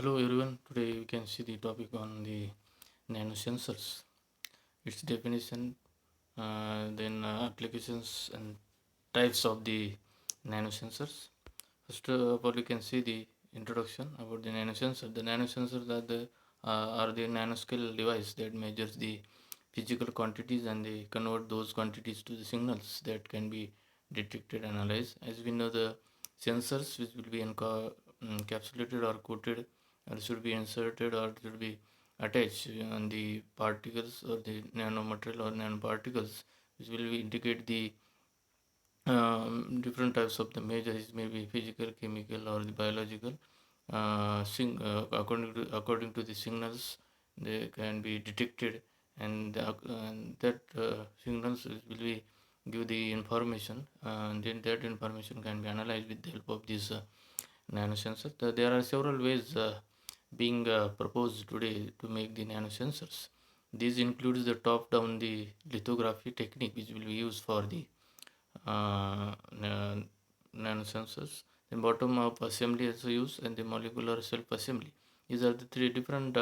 Hello everyone. Today we can see the topic on the nanosensors, its definition, applications and types of the nanosensors. First of all, you can see the introduction about the nanosensor. The nanosensors are the nanoscale device that measures the physical quantities and they convert those quantities to the signals that can be detected and analyzed. As we know, the sensors which will be encapsulated or coated or should be inserted or should be attached on the particles or the nanomaterial or nanoparticles, which will indicate the different types of the measures, maybe physical, chemical, or the biological. According to the signals, they can be detected, and that signals will be give the information, and then that information can be analyzed with the help of this nanosensor. There are several ways being proposed today to make the nanosensors. This includes the top-down the lithography technique, which will be used for the nanosensors. The bottom-up assembly also used, and the molecular self-assembly. These are the three different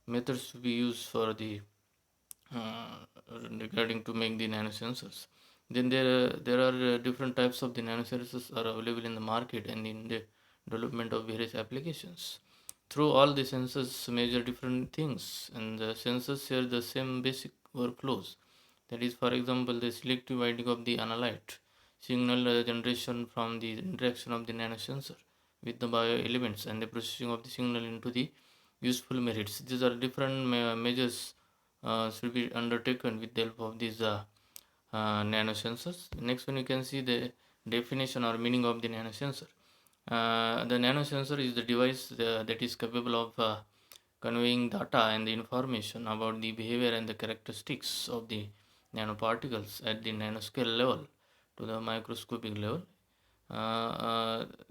methods to be used for the uh, regarding to make the nanosensors. Then there are different types of the nanosensors are available in the market and in the development of various applications. Through all the sensors measure different things, and the sensors share the same basic workflows. That is, for example, the selective binding of the analyte, signal generation from the interaction of the nanosensor with the bioelements, and the processing of the signal into the useful merits. These are different measures should be undertaken with the help of these nanosensors. Next one, you can see the definition or meaning of the nanosensor. The nanosensor is the device that is capable of conveying data and the information about the behavior and the characteristics of the nanoparticles at the nanoscale level to the microscopic level.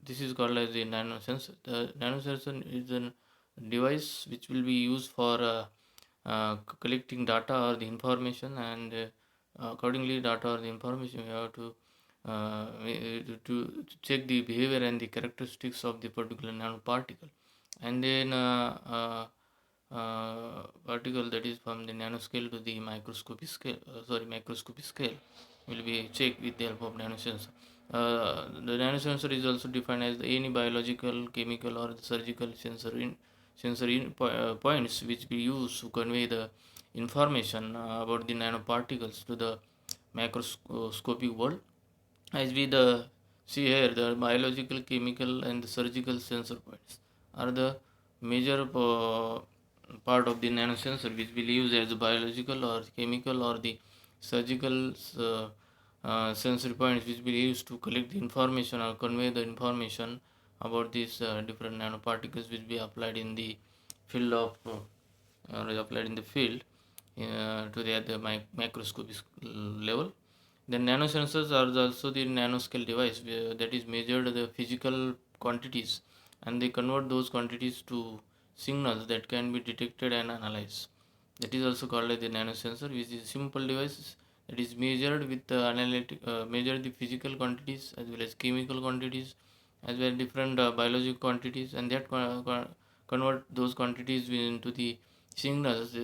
This is called as the nanosensor. The nanosensor is a device which will be used for collecting data or the information, and accordingly data or the information we have to check the behavior and the characteristics of the particular nanoparticle, and then particle that is from the nanoscale to the microscopic scale, microscopic scale will be checked with the help of nanosensor. The nanosensor is also defined as any biological, chemical, or surgical points which we use to convey the information about the nanoparticles to the macroscopic world. As we see here, the biological, chemical, and the surgical sensor points are the major part of the nanosensor, which will use as a biological or chemical or the surgical sensory points, which will use to collect the information or convey the information about these different nanoparticles, which be applied in the field of applied in the field to the other macroscopic level. The nanosensors are also the nanoscale device that is measured the physical quantities, and they convert those quantities to signals that can be detected and analyzed. That is also called as the nanosensor, which is a simple device that is measured with measure the physical quantities as well as chemical quantities as well as different biological quantities, and that convert those quantities into the signals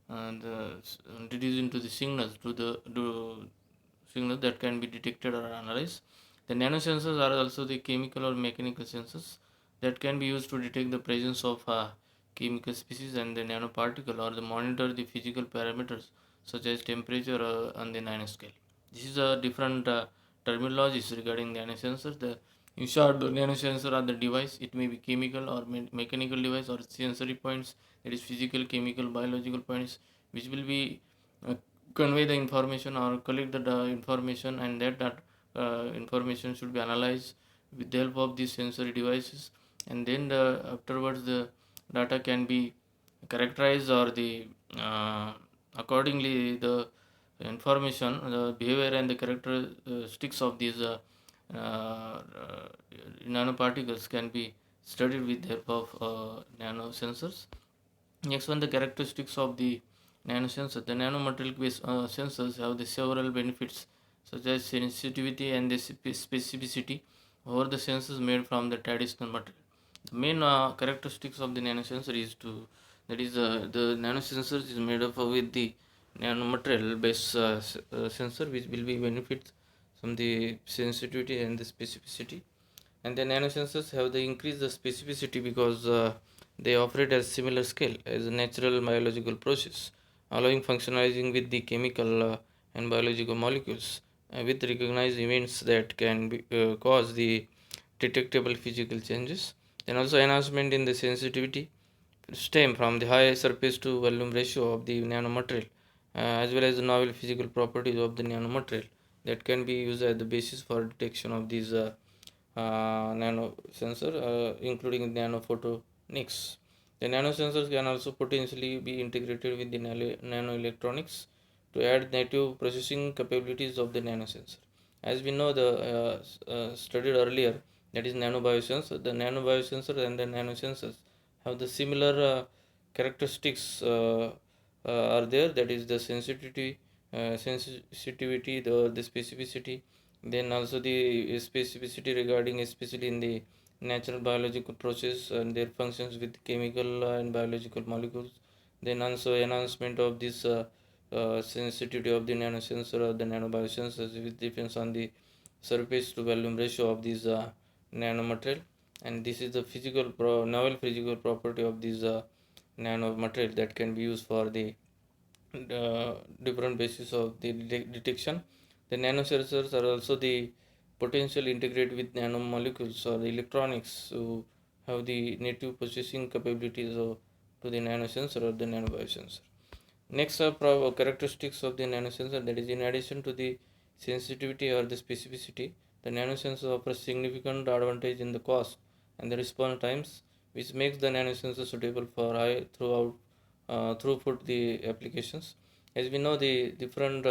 quantities into the signals to the signals that can be detected or analyzed. The nanosensors are also the chemical or mechanical sensors that can be used to detect the presence of chemical species and the nanoparticle or the monitor the physical parameters such as temperature on the nanoscale. This is a different terminologies regarding the nanosensors. In short, the nanosensor are the device. It may be chemical or mechanical device or sensory points, that is physical, chemical, biological points, which will be uh, convey the information or collect the information, and that information should be analyzed with the help of these sensory devices, and then afterwards the data can be characterized or the accordingly the information, the behavior and the characteristics of these uh, nanoparticles can be studied with the help of nanosensors. Next one, the characteristics of the nanosensor. The nanomaterial based sensors have the several benefits such as sensitivity and the specificity over the sensors made from the traditional material. The main characteristics of the nanosensor is to that is the nanosensor is made up of with the nanomaterial based sensor, which will be benefits from the sensitivity and the specificity. And the nanosensors have the increase the specificity because they operate at similar scale as a natural biological process, allowing functionalizing with the chemical and biological molecules with recognized events that can cause the detectable physical changes. Then also enhancement in the sensitivity stem from the high surface to volume ratio of the nanomaterial, as well as the novel physical properties of the nanomaterial that can be used as the basis for detection of these nano sensor, including nanophotonics. The nanosensors can also potentially be integrated with the nanoelectronics to add native processing capabilities of the nanosensor. As we know, the studied earlier, that is nanobiosensor. The nanobiosensor and the nanosensors have the similar characteristics are there. That is the sensitivity, the specificity, then also the specificity regarding especially in the natural biological process and their functions with chemical and biological molecules. Then also enhancement of this sensitivity of the nanosensor or the nanobiosensors, which depends on the surface to volume ratio of these nanomaterial. And this is the novel physical property of these nanomaterial that can be used for the different basis of the detection. The nanosensors are also the potential integrated with nanomolecules or the electronics to have the native processing capabilities to the nanosensor or the nanobiosensor. Next are characteristics of the nanosensor, that is in addition to the sensitivity or the specificity, the nanosensor offers significant advantage in the cost and the response times, which makes the nanosensor suitable for high throughput the applications. As we know, the different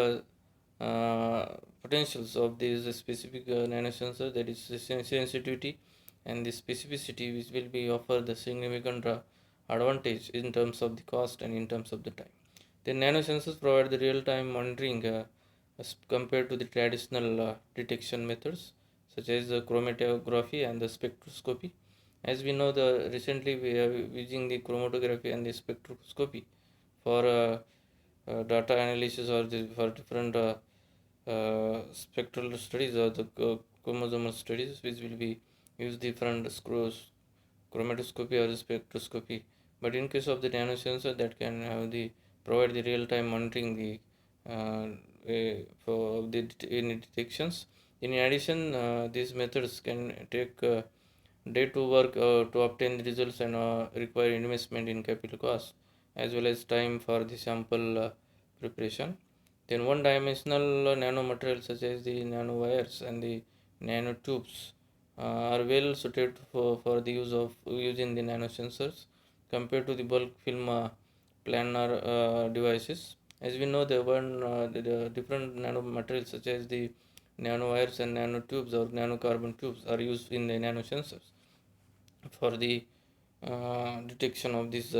potentials of these specific nanosensor, that is the sensitivity and the specificity, which will be offer the significant advantage in terms of the cost and in terms of the time. The nanosensors provide the real-time monitoring as compared to the traditional detection methods such as the chromatography and the spectroscopy. As we know, the recently we are using the chromatography and the spectroscopy for data analysis or for different spectral studies or the chromosomal studies, which will be use different screws, chromatoscopy or spectroscopy. But in case of the nanosensor, that can have the provide the real-time monitoring the for the any detections. In addition, these methods can take day to work to obtain the results and require investment in capital cost as well as time for the sample preparation. Then one-dimensional nanomaterials such as the nanowires and the nanotubes are well suited for the use of using the nanosensors compared to the bulk film planar devices. As we know, the different nanomaterials such as the nanowires and nanotubes or nanocarbon tubes are used in the nanosensors for the detection of this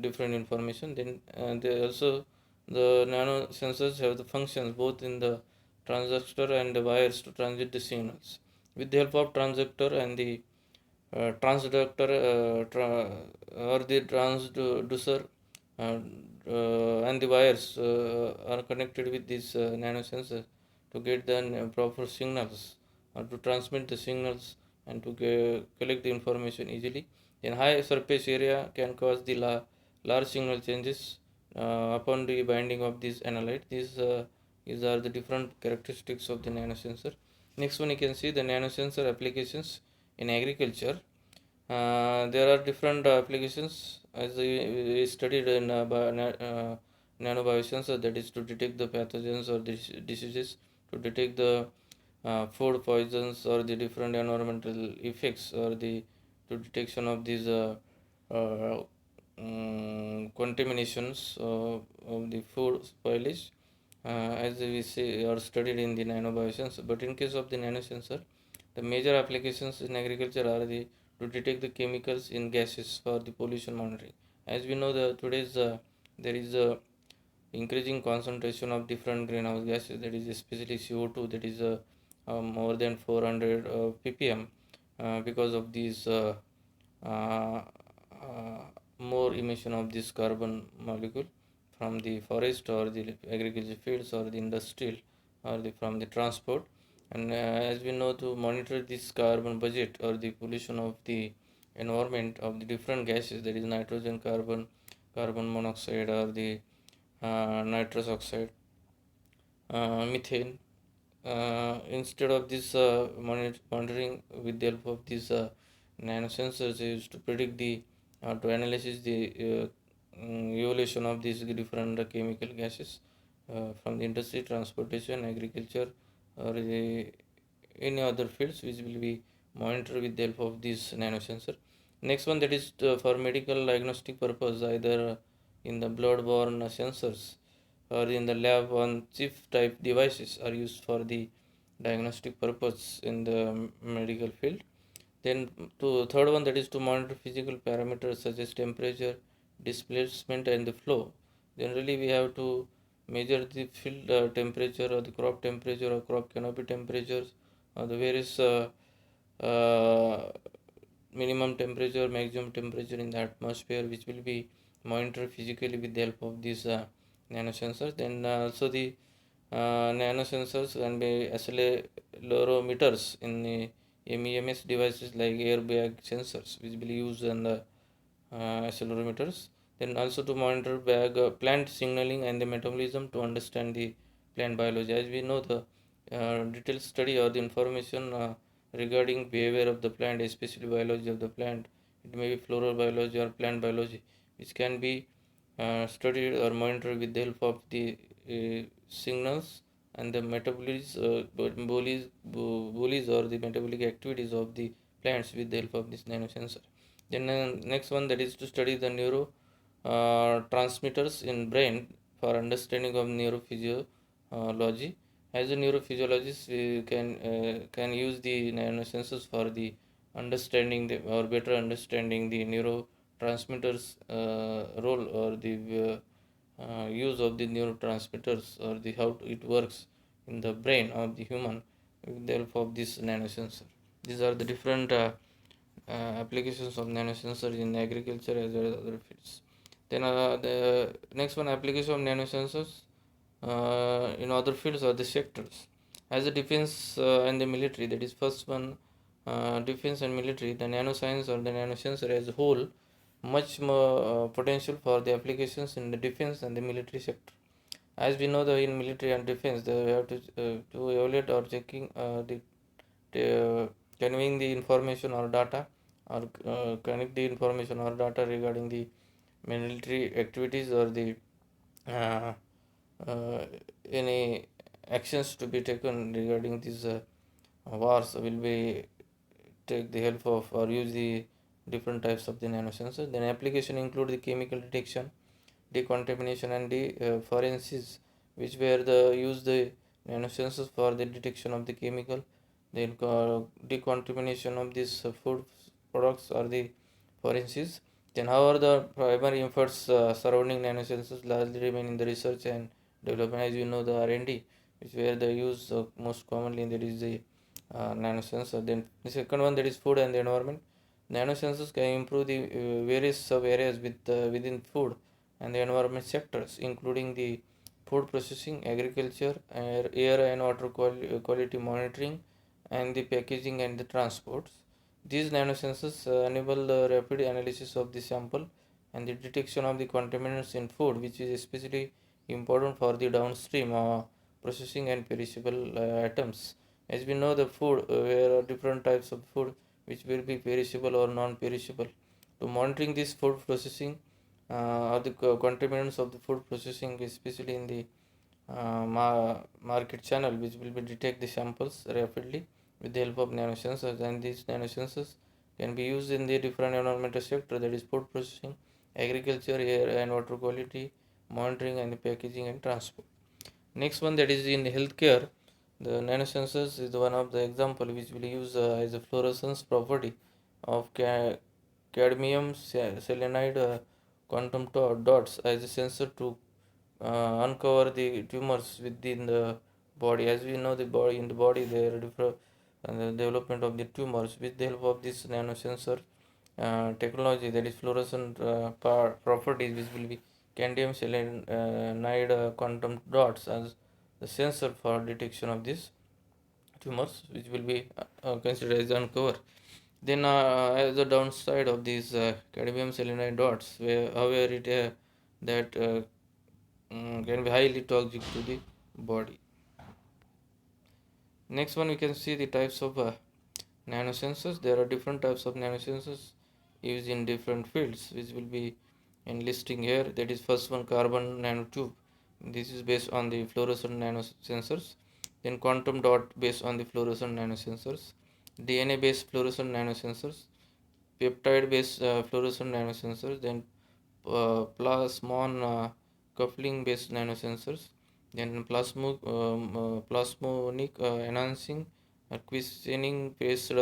different information. Then they also the nano sensors have the functions both in the transducer and the wires to transmit the signals. With the help of transducer and the transductor or the transducer uh, and the wires are connected with these nanosensors to get the proper signals or to transmit the signals and to collect the information easily. In high surface area can cause the large signal changes upon the binding of this analyte. These are the different characteristics of the nanosensor. Next one, you can see the nanosensor applications in agriculture. There are different applications as we studied in nanobiosensor, that is to detect the pathogens or diseases, to detect the food poisons or the different environmental effects or the to detection of these uh, contaminations of the food spoilage as we say are studied in the nanobiosensor. But in case of the nanosensor, the major applications in agriculture are the to detect the chemicals in gases for the pollution monitoring. As we know, there is a increasing concentration of different greenhouse gases, that is especially CO2, that is more than 400 ppm because of these uh, uh, more emission of this carbon molecule from the forest or the agriculture fields or the industrial or from the transport. And as we know, to monitor this carbon budget or the pollution of the environment of the different gases, that is nitrogen, carbon monoxide, or the nitrous oxide, methane. Instead of this monitoring with the help of these nanosensors used to predict the to analyze the evolution of these different chemical gases from the industry, transportation, agriculture, or any other fields which will be monitored with the help of this nanosensor. Next one, that is for medical diagnostic purpose, either in the blood-borne sensors or in the lab on chip type devices are used for the diagnostic purpose in the medical field. Then to third one, that is to monitor physical parameters such as temperature, displacement, and the flow. Generally, we have to measure the field temperature or the crop temperature or crop canopy temperatures or the various uh, minimum temperature, maximum temperature in the atmosphere, which will be monitored physically with the help of these nanosensors. Then also the nanosensors can be accelerometers in the MEMS devices like airbag sensors, which will be used in the accelerometers. Then also to monitor plant signaling and the metabolism to understand the plant biology. As we know, the detailed study or the information regarding behavior of the plant, especially biology of the plant, it may be floral biology or plant biology, which can be studied or monitored with the help of the signals and the metabolies or the metabolic activities of the plants with the help of this nanosensor. Then next one, that is to study the neuro transmitters in brain for understanding of neurophysiology. As a neurophysiologist, we can use the nanosensors for the understanding the or better understanding the neurotransmitters role or the use of the neurotransmitters or the how it works in the brain of the human with the help of this nanosensor. These are the different applications of nanosensors in agriculture as well as other fields. Then the next one, application of nanosensors in other fields or the sectors. As a defense and the military, that is first one, defense and military, the nanoscience or the nanosensor as a whole, much more potential for the applications in the defense and the military sector. As we know, the in military and defense, they have to evaluate or checking conveying the information or data or connect the information or data regarding the military activities or the uh, uh, any actions to be taken regarding these wars will be take the help of or use the different types of the nanosensors. Then application include the chemical detection, decontamination, and the forensics, which were the use the nanosensors for the detection of the chemical, then decontamination of these food products or the forensics. Then, however, the primary efforts surrounding nanosensors largely remain in the research and development. As you know, the R&D, which where the use most commonly that is the nanosensor. Then the second one, that is food and the environment. Nanosensors can improve the various sub areas within food and the environment sectors, including the food processing, agriculture, air and water quality monitoring, and the packaging and the transports. These nanosensors enable the rapid analysis of the sample and the detection of the contaminants in food, which is especially important for the downstream processing and perishable items. As we know, the food, there are different types of food which will be perishable or non-perishable. To monitoring this food processing or the contaminants of the food processing, especially in the market channel, which will be detect the samples rapidly with the help of nanosensors, and these nanosensors can be used in the different environmental sector, that is food processing, agriculture, air and water quality monitoring, and the packaging and transport. Next one, that is in healthcare, the nanosensors is one of the example which will use as a fluorescence property of cadmium selenide quantum dots as a sensor to uncover the tumors within the body. As we know, the body in the body there are different the development of the tumors with the help of this nanosensor. technology, that is fluorescent properties, which will be candium selenide quantum dots as the sensor for detection of these tumors, which will be considered as uncover. Then, as the downside of these cadmium selenide dots, however, that can be highly toxic to the body. Next one, we can see the types of nanosensors. There are different types of nanosensors used in different fields, which will be enlisting here. That is first one, carbon nanotube. This is based on the fluorescent nanosensors. Then quantum dot based on the fluorescent nanosensors. DNA based fluorescent nanosensors. Peptide based fluorescent nanosensors. Then plasmon coupling based nanosensors. Then plasmonic enhancing questioning based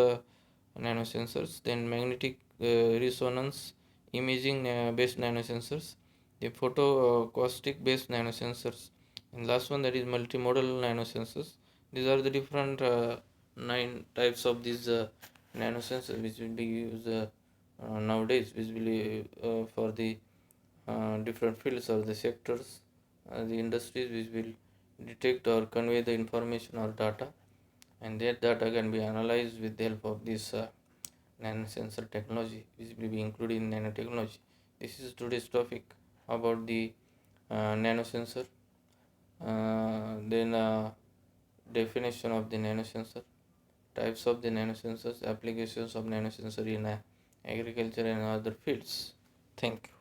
nanosensors. Then magnetic resonance imaging based nanosensors. The photoacoustic based nanosensors. And last one, that is multimodal nanosensors. These are the different 9 types of these nanosensors which will be used nowadays, which will be for the different fields or the sectors, the industries, which will detect or convey the information or data, and that data can be analyzed with the help of this nanosensor technology, which will be included in nanotechnology. This is today's topic about the nanosensor. Then definition of the nanosensor, types of the nanosensors, applications of nanosensor in agriculture and other fields. Thank you.